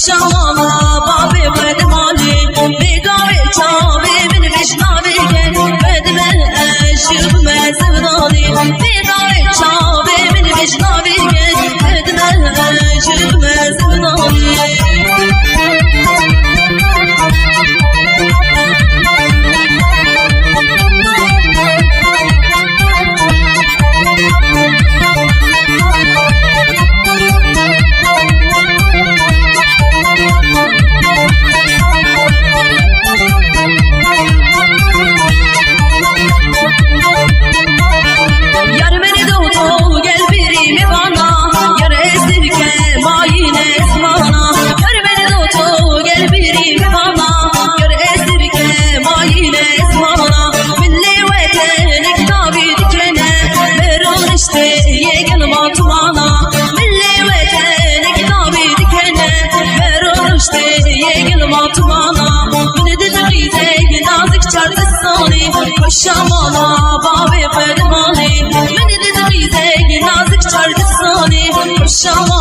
Şamana babi vedmali Begavi çavi min vişnavi gen Vedme eşib mezvdali Begavi çavi min vişnavi gen Vedme eşib mezvdali Şamana babi vedmali Meni dedi gize nazik çargısani Şamana